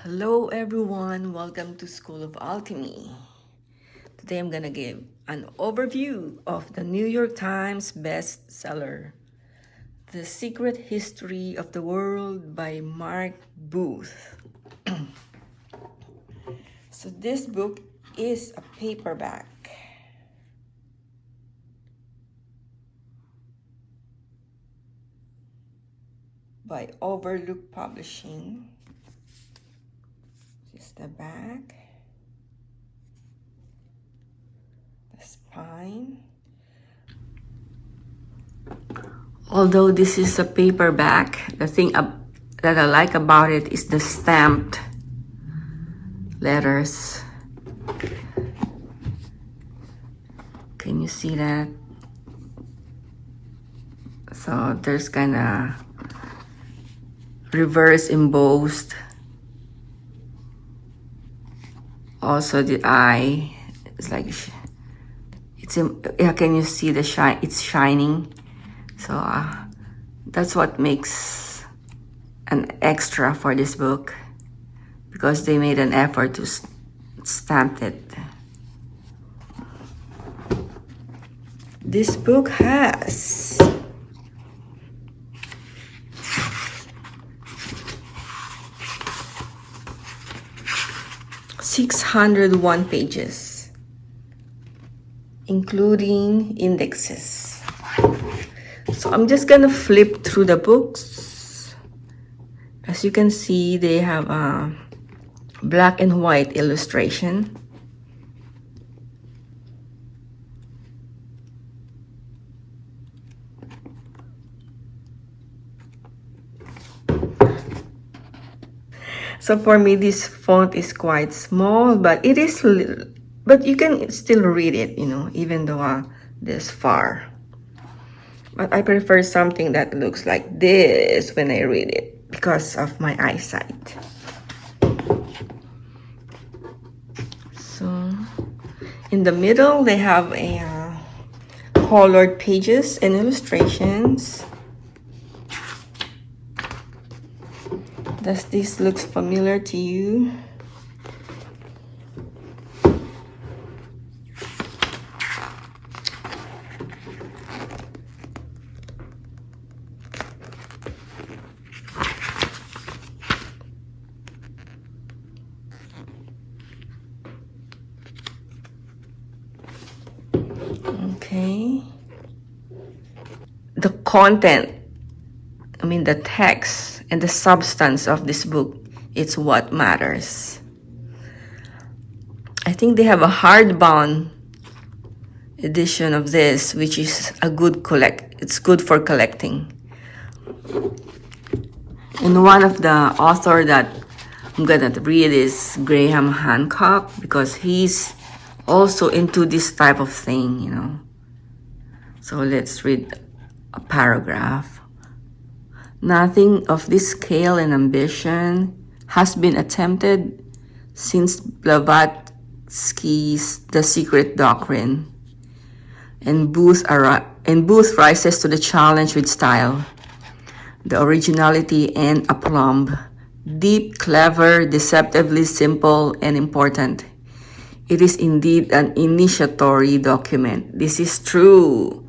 Hello everyone, welcome to School of Alchemy. Today I'm gonna give an overview of the New York Times bestseller, The Secret History of the World by Mark Booth. So this book is a paperback. By Overlook Publishing. This is the back. The spine. Although this is a paperback, the thing that I like about it is the stamped letters. Can you see that? So there's kind of reverse embossed. Also the eye, it's like, can you see the shine? It's shining. So that's what makes an extra for this book, because they made an effort to stamp it. This book has 601 pages, including indexes. So I'm just gonna flip through the books. As you can see, they have a black and white illustration. So for me, this font is quite small, but it is, but you can still read it, even though this far. But I prefer something that looks like this when I read it because of my eyesight. So in the middle, they have a colored pages and illustrations. Does this look familiar to you? Okay. The content, the text and the substance of this book, it's what matters. I think they have a hardbound edition of this, which is a good it's good for collecting. And one of the author that I'm gonna read is Graham Hancock, because he's also into this type of thing, So let's read a paragraph. Nothing of this scale and ambition has been attempted since Blavatsky's The Secret Doctrine, and Booth rises to the challenge with style, the originality and aplomb, deep, clever, deceptively simple, and important. It is indeed an initiatory document. This is true.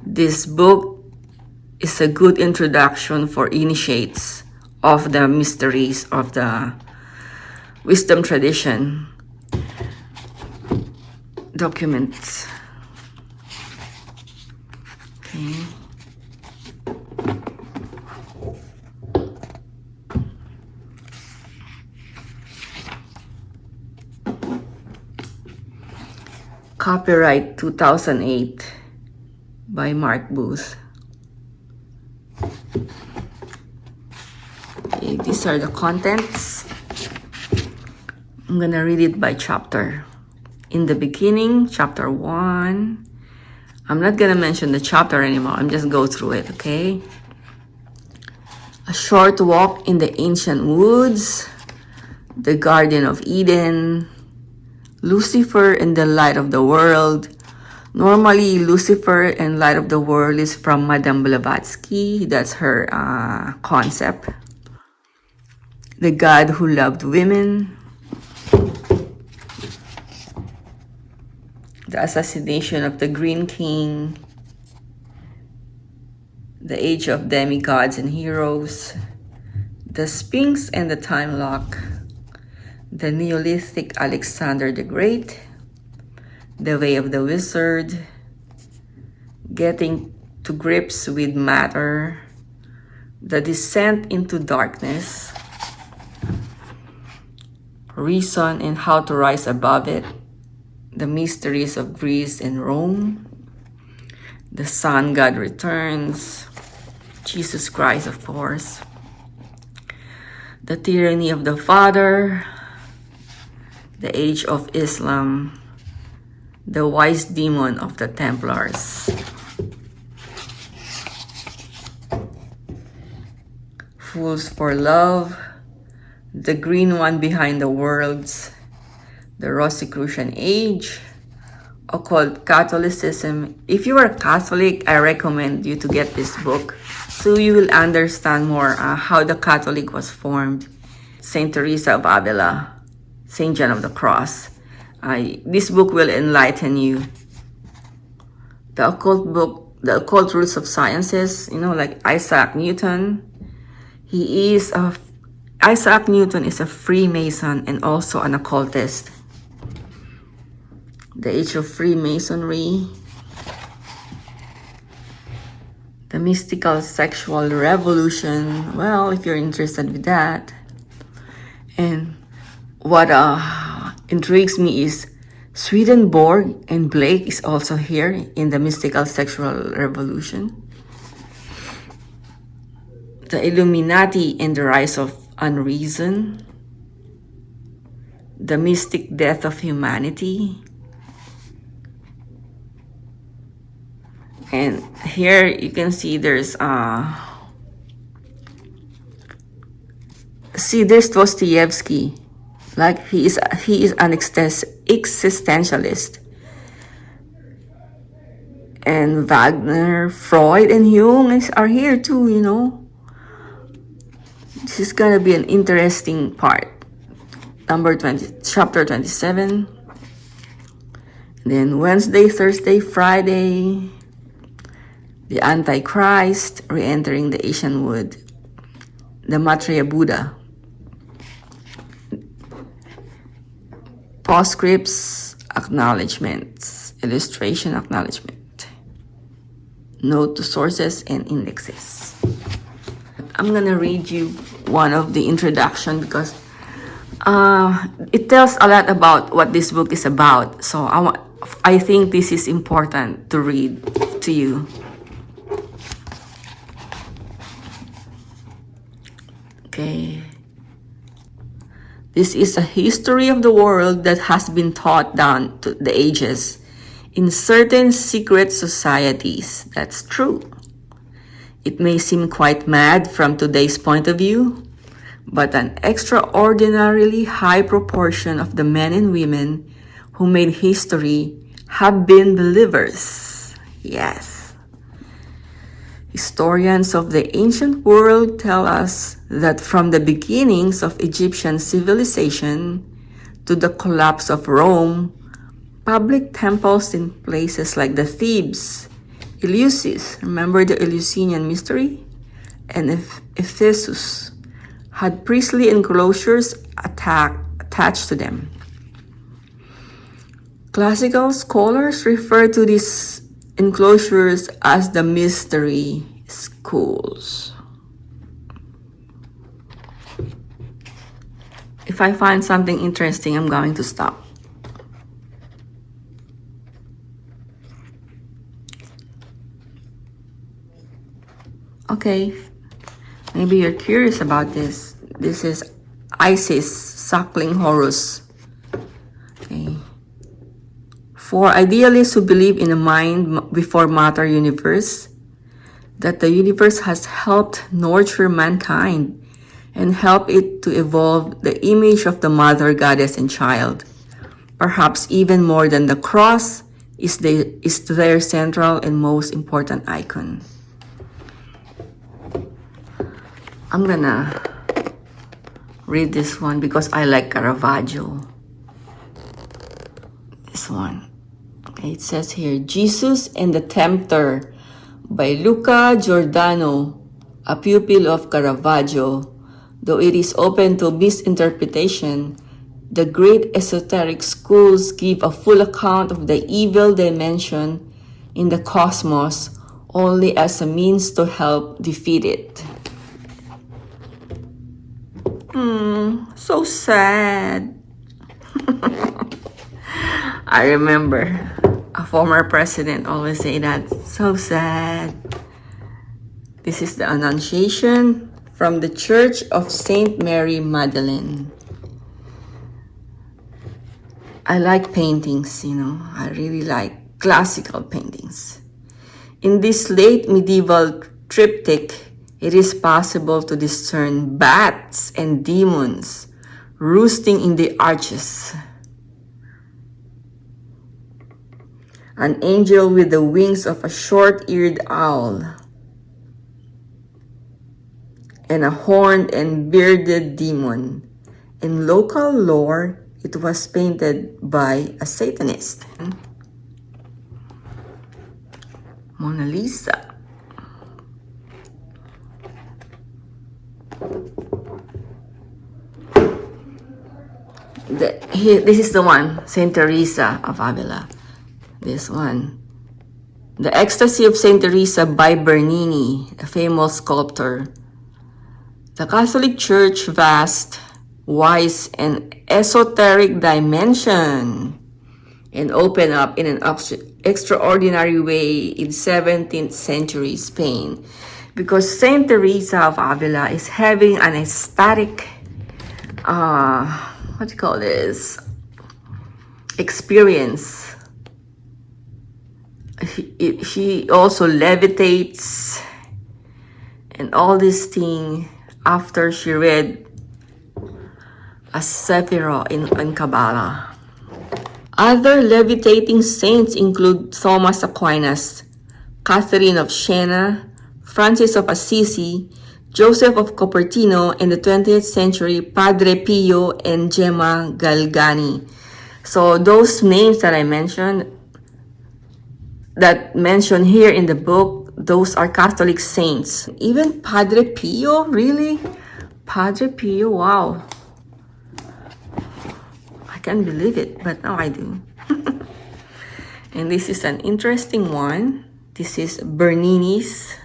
This book is a good introduction for initiates of the mysteries of the wisdom tradition documents. Okay. Copyright 2008 by Mark Booth. Okay, these are the contents. I'm gonna read it by chapter. In the beginning, chapter 1. I'm not gonna mention the chapter anymore. I'm just go through it, okay? A short walk in the ancient woods, the Garden of Eden, Lucifer and the light of the world. Normally, Lucifer and light of the world is from Madame Blavatsky. That's her concept. the God who loved women, the assassination of the Green King, the age of demigods and heroes, the Sphinx and the Time Lock, the Neolithic Alexander the Great, the Way of the Wizard, getting to grips with matter, the descent into darkness, reason and how to rise above it, the mysteries of Greece and Rome, the Sun God returns, Jesus Christ, of course, the tyranny of the Father, the age of Islam, the wise demon of the Templars, Fools for Love, the green one behind the worlds, the Rosicrucian age, occult Catholicism. If you are Catholic, I recommend you to get this book so you will understand more how the Catholic was formed. Saint Teresa of Avila, Saint John of the Cross. This book will enlighten you. The occult book, The Occult Roots of Sciences, like Isaac Newton. Isaac Newton is a Freemason and also an occultist. The Age of Freemasonry, the Mystical Sexual Revolution. Well, if you're interested with that. And what intrigues me is Swedenborg and Blake is also here in the Mystical Sexual Revolution. The Illuminati and the Rise of Unreason, the Mystic Death of Humanity. And here you can see there's there's Dostoevsky. Like he is an existentialist. And Wagner, Freud, and Jung are here too, This is gonna be an interesting part. Chapter 27. Then Wednesday, Thursday, Friday, the Antichrist, re-entering the Asian wood, the Maitreya Buddha, postscripts, acknowledgements, illustration, acknowledgement, note to sources and indexes. I'm gonna read you one of the introduction because it tells a lot about what this book is about. So I think this is important to read to you. Okay. This is a history of the world that has been taught down to the ages in certain secret societies. That's true. It may seem quite mad from today's point of view, but an extraordinarily high proportion of the men and women who made history have been believers. Yes. Historians of the ancient world tell us that from the beginnings of Egyptian civilization to the collapse of Rome, public temples in places like the Thebes, Eleusis, remember the Eleusinian mystery? And Ephesus had priestly enclosures attached to them. Classical scholars refer to these enclosures as the mystery schools. If I find something interesting, I'm going to stop. Okay, maybe you're curious about this. This is Isis, suckling Horus. Okay. For idealists who believe in a mind before matter universe, that the universe has helped nurture mankind and help it to evolve the image of the mother, goddess, and child. Perhaps even more than the cross is their central and most important icon. read this one because I like Caravaggio. This one. Okay, it says here, Jesus and the Tempter by Luca Giordano, a pupil of Caravaggio. Though it is open to misinterpretation, the great esoteric schools give a full account of the evil dimension in the cosmos only as a means to help defeat it. So sad. I remember a former president always say that. So sad. This is the Annunciation from the Church of Saint Mary Magdalene. I like paintings, I really like classical paintings. In this late medieval triptych, it is possible to discern bats and demons roosting in the arches. An angel with the wings of a short-eared owl, and a horned and bearded demon. In local lore, it was painted by a Satanist. Mona Lisa. This is the one, Saint Teresa of Avila. This one. The Ecstasy of Saint Teresa by Bernini, a famous sculptor. The Catholic Church vast, wise, and esoteric dimension, and open up in an extraordinary way in 17th century Spain, because Saint Teresa of Avila is having an ecstatic, what do you call this, experience. She also levitates and all these things after she read a Sephirah in Kabbalah. Other levitating saints include Thomas Aquinas, Catherine of Siena, Francis of Assisi, Joseph of Cupertino, and the 20th century Padre Pio and Gemma Galgani. So those names that I mentioned, that mentioned here in the book, those are Catholic saints. Even Padre Pio, really? Padre Pio, wow. I can't believe it, but now I do. And this is an interesting one. This is Bernini's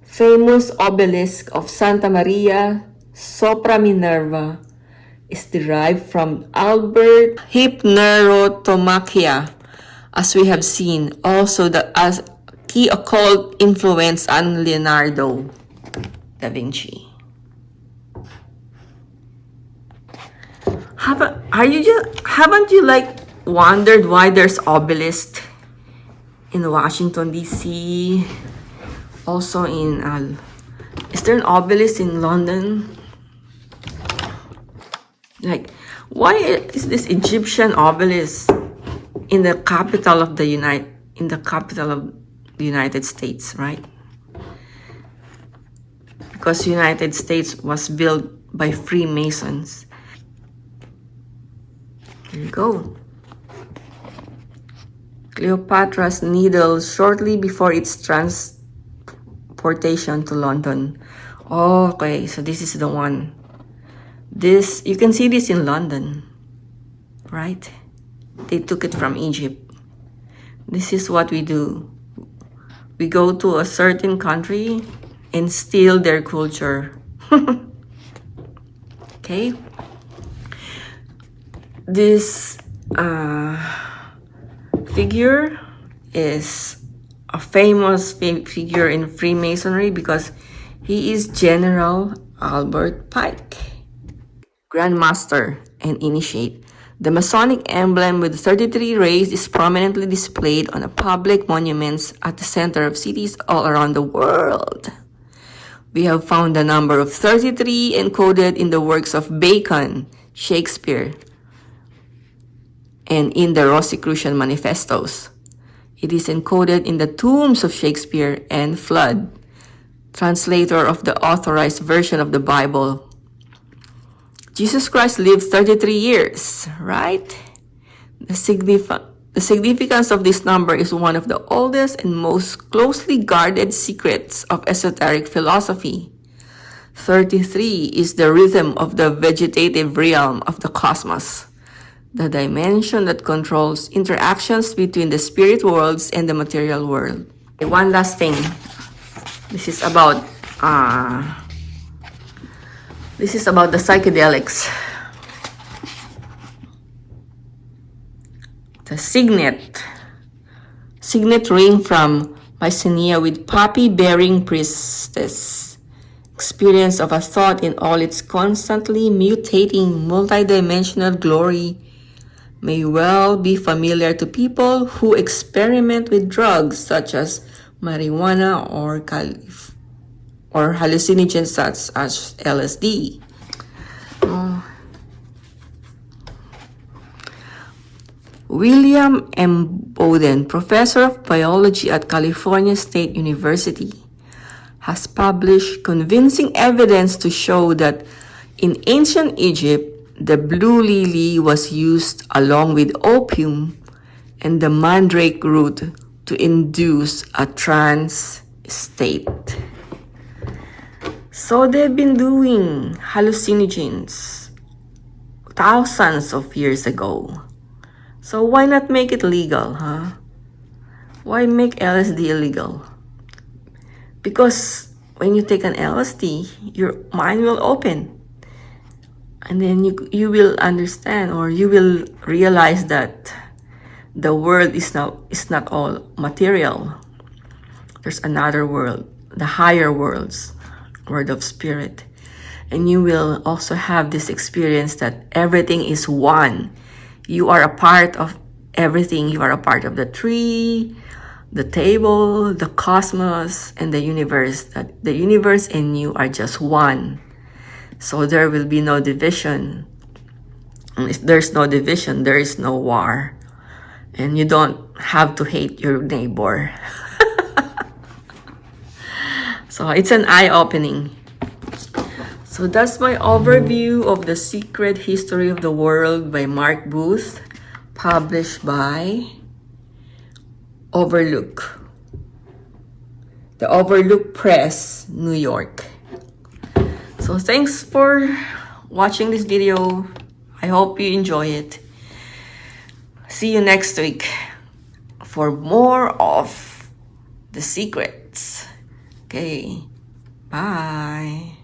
famous obelisk of Santa Maria sopra Minerva is derived from Albert Hypnerotomachia, as we have seen, also as key occult influence on Leonardo da Vinci. Haven't you wondered why there's obelisk in Washington D.C. Also in is there an obelisk in London? Why is this Egyptian obelisk in the capital of the United States, right? Because United States was built by Freemasons. Here you go. Cleopatra's Needle shortly before its transportation to London. Okay, so this is the one. This, you can see this in London, right? They took it from Egypt. This is what we do. We go to a certain country and steal their culture. Okay? This figure is a famous figure in Freemasonry because he is General Albert Pike, Grand Master and Initiate. The Masonic emblem with 33 rays is prominently displayed on public monuments at the center of cities all around the world. We have found the number of 33 encoded in the works of Bacon, Shakespeare, and in the Rosicrucian manifestos. It is encoded in the tombs of Shakespeare and Flood, translator of the authorized version of the Bible. Jesus Christ lived 33 years, right? The significance of this number is one of the oldest and most closely guarded secrets of esoteric philosophy. 33 is the rhythm of the vegetative realm of the cosmos, the dimension that controls interactions between the spirit worlds and the material world. One last thing. This is about the psychedelics. The signet ring from Mycenae with poppy-bearing priestess. Experience of a thought in all its constantly mutating multidimensional glory may well be familiar to people who experiment with drugs such as marijuana or hallucinogens such as LSD. William M. Bowden, professor of biology at California State University, has published convincing evidence to show that in ancient Egypt, the blue lily was used along with opium and the mandrake root to induce a trance state. So they've been doing hallucinogens thousands of years ago. So why not make it legal, huh? Why make LSD illegal? Because when you take an LSD, your mind will open. And then you will understand, or you will realize that the world is not all material. There's another world, the higher worlds, world of spirit. And you will also have this experience that everything is one. You are a part of everything. You are a part of the tree, the table, the cosmos, and the universe. That the universe and you are just one. So there will be no division. And if there's no division, there is no war. And you don't have to hate your neighbor. So it's an eye-opening. So that's my overview of The Secret History of the World by Mark Booth, published by Overlook. The Overlook Press, New York. So thanks for watching this video. I hope you enjoy it. See you next week for more of the secrets. Okay, bye.